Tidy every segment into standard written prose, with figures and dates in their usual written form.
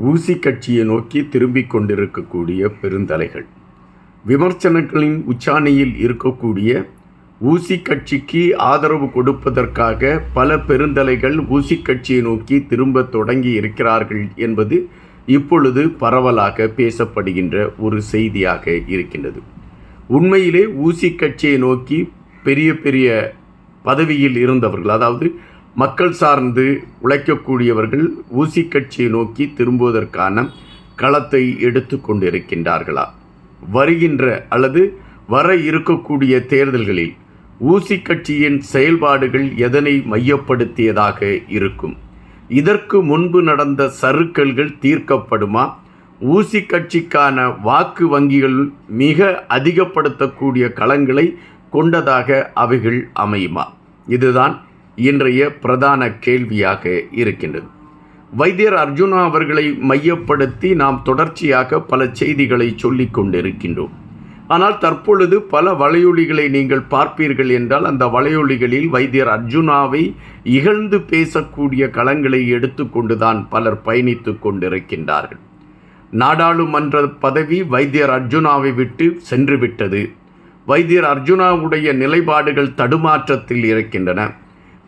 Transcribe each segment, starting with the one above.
ஊசி கட்சியை நோக்கி திரும்பிக் கொண்டிருக்கக்கூடிய பெருந்தலைகள், விமர்சனங்களின் உச்சாணியில் இருக்கக்கூடிய ஊசி கட்சிக்கு ஆதரவு கொடுப்பதற்காக பல பெருந்தலைகள் ஊசி கட்சியை நோக்கி திரும்ப தொடங்கி இருக்கிறார்கள் என்பது இப்பொழுது பரவலாக பேசப்படுகின்ற ஒரு செய்தியாக இருக்கின்றது. உண்மையிலே ஊசி கட்சியை நோக்கி பெரிய பெரிய பதவியில் இருந்தவர்கள், அதாவது மக்கள் சார்ந்து உழைக்கக்கூடியவர்கள் ஊசி கட்சியை நோக்கி திரும்புவதற்கான களத்தை எடுத்து கொண்டிருக்கின்றார்களா? வருகின்ற அல்லது வர இருக்கக்கூடிய தேர்தல்களில் ஊசி கட்சியின் செயல்பாடுகள் எதனை மையப்படுத்தியதாக இருக்கும்? இதற்கு முன்பு நடந்த சறுக்கல்கள் தீர்க்கப்படுமா? ஊசி கட்சிக்கான வாக்கு வங்கிகள் மிக அதிகப்படுத்தக்கூடிய களங்களை கொண்டதாக அவைகள் அமையுமா? இதுதான் இன்றைய பிரதான கேள்வியாக இருக்கின்றது. வைத்தியர் அர்ஜுனா அவர்களை மையப்படுத்தி நாம் தொடர்ச்சியாக பல செய்திகளை சொல்லிக் கொண்டிருக்கின்றோம். ஆனால் தற்பொழுது பல வலையொலிகளை நீங்கள் பார்ப்பீர்கள் என்றால் அந்த வலையொலிகளில் வைத்தியர் அர்ஜுனாவை இகழ்ந்து பேசக்கூடிய களங்களை எடுத்துக்கொண்டுதான் பலர் பயணித்து கொண்டிருக்கின்றார்கள். நாடாளுமன்ற பதவி வைத்தியர் அர்ஜுனாவை விட்டு சென்று விட்டது. வைத்தியர் அர்ஜுனாவுடைய நிலைப்பாடுகள் தடுமாற்றத்தில் இருக்கின்றன.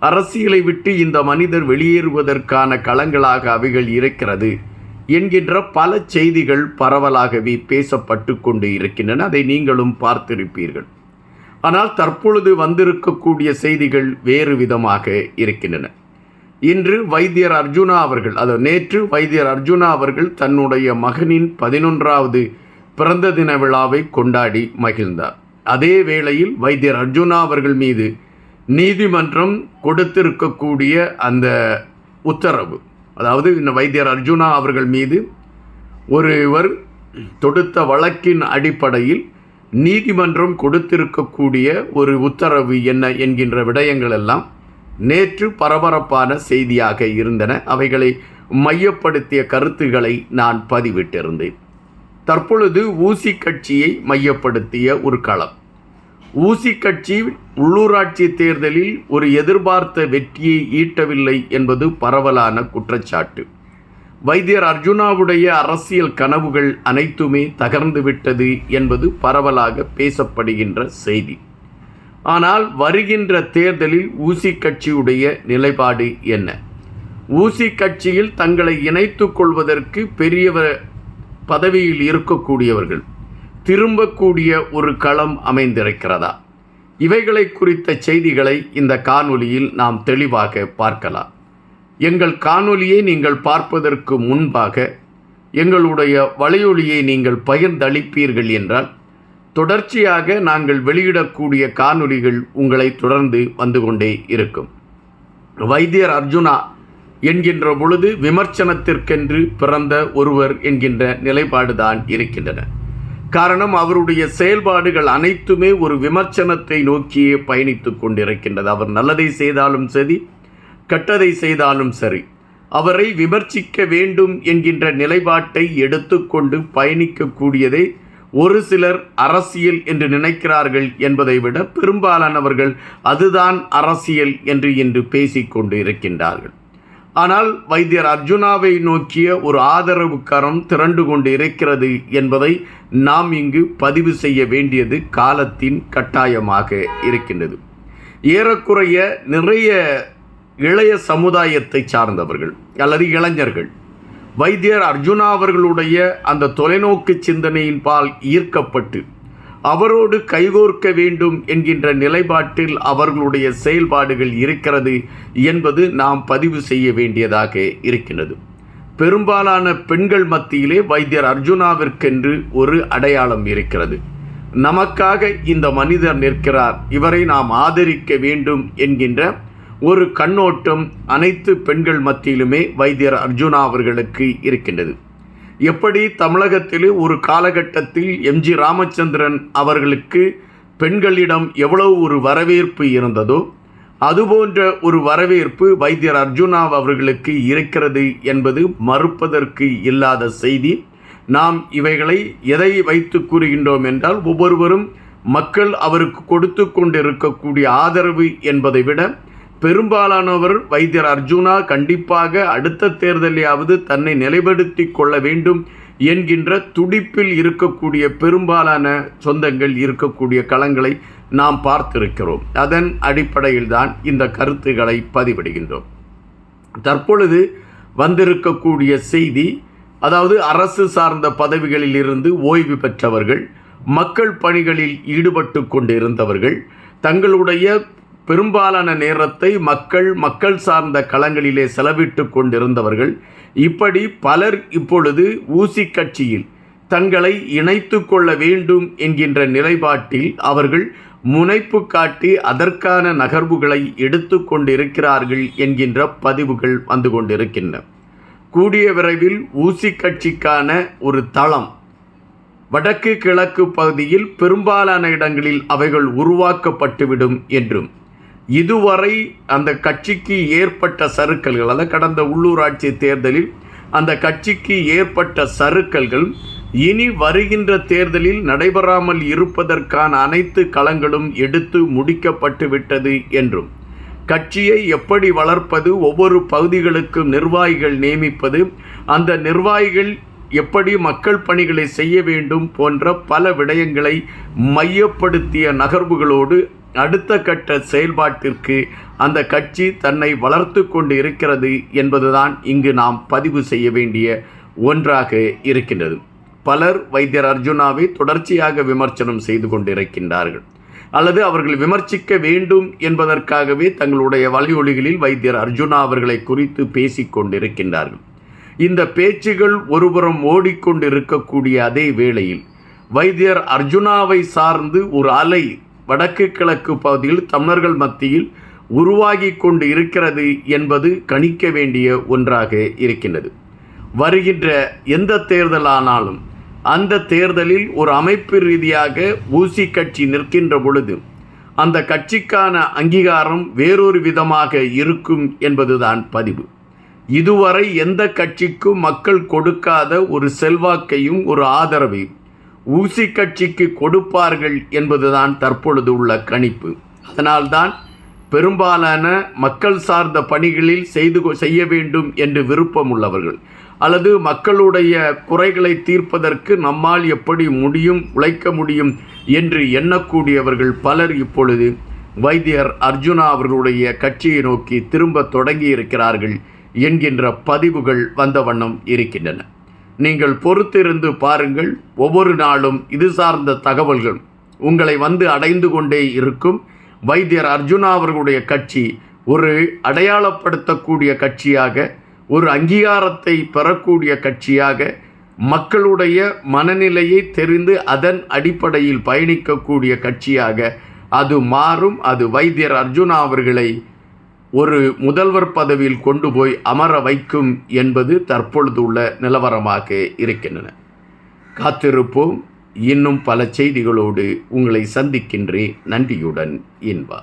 அரசியலை விட்டு இந்த மனிதர் வெளியேறுவதற்கான களங்களாக அவைகள் இருக்கிறது என்கின்ற பல செய்திகள் பரவலாகவே பேசப்பட்டு கொண்டு இருக்கின்றன. அதை நீங்களும் பார்த்திருப்பீர்கள். ஆனால் தற்பொழுது வந்திருக்கக்கூடிய செய்திகள் வேறு விதமாக இருக்கின்றன. இன்று வைத்தியர் அர்ஜுனா அவர்கள், நேற்று வைத்தியர் அர்ஜுனா அவர்கள் தன்னுடைய மகனின் 11வது பிறந்த தின விழாவை கொண்டாடி மகிழ்ந்தார். அதே வேளையில் வைத்தியர் அர்ஜுனா அவர்கள் மீது நீதிமன்றம் கொடுத்திருக்கக்கூடிய அந்த உத்தரவு, அதாவது இந்த வைத்தியர் அர்ஜுனா அவர்கள் மீது ஒருவர் தொடுத்த வழக்கின் அடிப்படையில் நீதிமன்றம் கொடுத்திருக்கக்கூடிய ஒரு உத்தரவு என்ன என்கின்ற விடயங்கள் எல்லாம் நேற்று பரபரப்பான செய்தியாக இருந்தன. அவைகளை மையப்படுத்திய கருத்துக்களை நான் பதிவிட்டிருந்தேன். தற்பொழுது ஊசி கட்சியை மையப்படுத்திய ஒரு களம். ஊசி கட்சி உள்ளூராட்சி தேர்தலில் ஒரு எதிர்பார்த்த வெற்றியை ஈட்டவில்லை என்பது பரவலான குற்றச்சாட்டு. வைத்தியர் அர்ஜுனாவுடைய அரசியல் கனவுகள் அனைத்துமே தகர்ந்துவிட்டது என்பது பரவலாக பேசப்படுகின்ற செய்தி. ஆனால் வருகின்ற தேர்தலில் ஊசி கட்சியுடைய நிலைப்பாடு என்ன? ஊசி கட்சியில் தங்களை இணைத்துக் கொள்வதற்கு பெரியவர் பதவியில் இருக்கக்கூடியவர்கள் திரும்பக்கூடிய ஒரு களம் அமைந்திருக்கிறதா? இவைகளை குறித்த செய்திகளை இந்த காணொளியில் நாம் தெளிவாக பார்க்கலாம். எங்கள் காணொளியை நீங்கள் பார்ப்பதற்கு முன்பாக எங்களுடைய வலையொலியை நீங்கள் பகிர்ந்தளிப்பீர்கள் என்றால் தொடர்ச்சியாக நாங்கள் வெளியிடக்கூடிய காணொளிகள் உங்களை தொடர்ந்து வந்து கொண்டே இருக்கும். வைத்தியர் அர்ஜுனா என்கின்ற பொழுது விமர்சனத்திற்கென்று பிறந்த ஒருவர் என்கின்ற நிலைப்பாடுதான் இருக்கின்றன. காரணம், அவருடைய செயல்பாடுகள் அனைத்துமே ஒரு விமர்சனத்தை நோக்கியே பயணித்து கொண்டிருக்கின்றது. அவர் நல்லதை செய்தாலும் சரி, கெட்டதை செய்தாலும் சரி, அவரை விமர்சிக்க வேண்டும் என்கின்ற நிலைப்பாட்டை எடுத்துக்கொண்டு பயணிக்கக்கூடியதை ஒரு சிலர் அரசியல் என்று நினைக்கிறார்கள் என்பதை விட பெரும்பாலானவர்கள் அதுதான் அரசியல் என்று இன்று பேசிக்கொண்டு இருக்கின்றார்கள். ஆனால் வைத்தியர் அர்ஜுனாவை நோக்கிய ஒரு ஆதரவு கரம் திரண்டு கொண்டு இருக்கிறது என்பதை நாம் இங்கு பதிவு செய்ய வேண்டியது காலத்தின் கட்டாயமாக இருக்கின்றது. ஏறக்குறைய நிறைய இளைய சமுதாயத்தை சார்ந்தவர்கள் அல்லது இளைஞர்கள் வைத்தியர் அர்ஜுனா அவர்களுடைய அந்த தொலைநோக்கு சிந்தனையின் பால் ஈர்க்கப்பட்டு அவரோடு கைகோர்க்க வேண்டும் என்கின்ற நிலைப்பாட்டில் அவர்களுடைய செயல்பாடுகள் இருக்கிறது என்பது நாம் பதிவு செய்ய வேண்டியதாக இருக்கின்றது. பெரும்பாலான பெண்கள் மத்தியிலே வைத்தியர் அர்ஜுனாவிற்கென்று ஒரு அடையாளம் இருக்கிறது. நமக்காக இந்த மனிதர் நிற்கிறார், இவரை நாம் ஆதரிக்க வேண்டும் என்கின்ற ஒரு கண்ணோட்டம் அனைத்து பெண்கள் மத்தியிலுமே வைத்தியர் அர்ஜுனா அவர்களுக்கு இருக்கின்றது. எப்படி தமிழகத்திலே ஒரு காலகட்டத்தில் எம்ஜி ராமச்சந்திரன் அவர்களுக்கு பெண்களிடம் எவ்வளவு ஒரு வரவேற்பு இருந்ததோ அதுபோன்ற ஒரு வரவேற்பு வைத்தியர் அர்ஜுனா அவர்களுக்கு இருக்கிறது என்பது மறுப்பதற்கு இல்லாத செய்தி. நாம் இவைகளை எதை வைத்து கூறுகின்றோம் என்றால், ஒவ்வொருவரும் மக்கள் அவருக்கு கொடுத்து கொண்டிருக்கக்கூடிய ஆதரவு என்பதை விட பெரும்பாலானவர் வைத்தியர் அர்ஜுனா கண்டிப்பாக அடுத்த தேர்தலையாவது தன்னை நிலைப்படுத்தி கொள்ள வேண்டும் என்கின்ற துடிப்பில் இருக்கக்கூடிய பெரும்பாலான சொந்தங்கள் இருக்கக்கூடிய களங்களை நாம் பார்த்திருக்கிறோம். அதன் அடிப்படையில் தான் இந்த கருத்துக்களை பதிவிடுகின்றோம். தற்பொழுது வந்திருக்கக்கூடிய செய்தி, அதாவது அரசு சார்ந்த பதவிகளில் இருந்து ஓய்வு பெற்றவர்கள், மக்கள் பணிகளில் ஈடுபட்டு கொண்டிருந்தவர்கள், தங்களுடைய பெரும்பாலான நேரத்தை மக்கள் சார்ந்த களங்களிலே செலவிட்டு கொண்டிருந்தவர்கள், இப்படி பலர் இப்பொழுது ஊசி கட்சியில் தங்களை இணைத்து கொள்ள வேண்டும் என்கின்ற நிலைப்பாட்டில் அவர்கள் முனைப்பு காட்டி அதற்கான நகர்வுகளை எடுத்து கொண்டிருக்கிறார்கள் என்கின்ற பதிவுகள் வந்து கொண்டிருக்கின்றன. கூடிய விரைவில் ஊசி கட்சிக்கான ஒரு தளம் வடக்கு கிழக்கு பகுதியில் பெரும்பாலான இடங்களில் அவைகள் உருவாக்கப்பட்டுவிடும் என்றும், இதுவரை அந்த கட்சிக்கு ஏற்பட்ட சறுக்கல்கள், அதாவது கடந்த உள்ளூராட்சி தேர்தலில் அந்த கட்சிக்கு ஏற்பட்ட சறுக்கல்கள் இனி வருகின்ற தேர்தலில் நடைபெறாமல் இருப்பதற்கான அனைத்து களங்களும் எடுத்து முடிக்கப்பட்டு விட்டது என்றும், கட்சியை எப்படி வளர்ப்பது, ஒவ்வொரு பகுதிகளுக்கும் நிர்வாகிகள் நியமிப்பது, அந்த நிர்வாகிகள் எப்படி மக்கள் பணிகளை செய்ய வேண்டும் போன்ற பல விடயங்களை மையப்படுத்திய நகர்வுகளோடு அடுத்த கட்ட செயல்பாட்டிற்கு அந்த கட்சி தன்னை வளர்த்து கொண்டு இருக்கிறது என்பதுதான் இங்கு நாம் பதிவு செய்ய வேண்டிய ஒன்றாக இருக்கின்றது. பலர் வைத்தியர் அர்ஜுனாவை தொடர்ச்சியாக விமர்சனம் செய்து கொண்டிருக்கின்றார்கள், அல்லது அவர்கள் விமர்சிக்க வேண்டும் என்பதற்காகவே தங்களுடைய வலையொலிகளில் வைத்தியர் அர்ஜுனா அவர்களை குறித்து பேசிக் கொண்டிருக்கின்றார்கள். இந்த பேச்சுகள் ஒருபுறம் ஓடிக்கொண்டிருக்கக்கூடிய அதே வேளையில் வைத்தியர் அர்ஜுனாவை சார்ந்து ஒரு அலை வடக்கு கிழக்கு பகுதியில் தமிழர்கள் மத்தியில் உருவாகி கொண்டு இருக்கிறது என்பது கணிக்க வேண்டிய ஒன்றாக இருக்கின்றது. வருகின்ற எந்த தேர்தலானாலும் அந்த தேர்தலில் ஒரு அமைப்பு ரீதியாக ஊசி கட்சி நிற்கின்ற பொழுது அந்த கட்சிக்கான அங்கீகாரம் வேறொரு விதமாக இருக்கும் என்பதுதான் பதிவு. இதுவரை எந்த கட்சிக்கும் மக்கள் கொடுக்காத ஒரு செல்வாக்கையும் ஒரு ஆதரவையும் ஊசி கட்சிக்கு கொடுப்பார்கள் என்பதுதான் தற்பொழுது உள்ள கணிப்பு. அதனால்தான் பெரும்பாலான மக்கள் சார்ந்த பணிகளில் செய்ய வேண்டும் என்று விருப்பம் உள்ளவர்கள், அல்லது மக்களுடைய குறைகளை தீர்ப்பதற்கு நம்மால் எப்படி முடியும், உழைக்க முடியும் என்று எண்ணக்கூடியவர்கள் பலர் இப்பொழுது வைத்தியர் அர்ஜுனா அவர்களுடைய கட்சியை நோக்கி திரும்ப தொடங்கி இருக்கிறார்கள் என்கின்ற பதிவுகள் வந்த வண்ணம் இருக்கின்றன. நீங்கள் பொறுத்திருந்து பாருங்கள். ஒவ்வொரு நாளும் இது சார்ந்த தகவல்கள் உங்களை வந்து அடைந்து கொண்டே இருக்கும். வைத்தியர் அர்ஜுனா அவர்களுடைய கட்சி ஒரு அடையாளப்படுத்தக்கூடிய கட்சியாக, ஒரு அங்கீகாரத்தை பெறக்கூடிய கட்சியாக, மக்களுடைய மனநிலையை தெரிந்து அதன் அடிப்படையில் பயணிக்கக்கூடிய கட்சியாக அது மாறும். அது வைத்தியர் அர்ஜுனா அவர்களை ஒரு முதல்வர் பதவியில் கொண்டு போய் அமர வைக்கும் என்பது தற்பொழுது உள்ள நிலவரமாக இருக்கின்றன. காத்திருப்போம். இன்னும் பல செய்திகளோடு உங்களை சந்திக்கின்றேன். நன்றியுடன் இன்பா.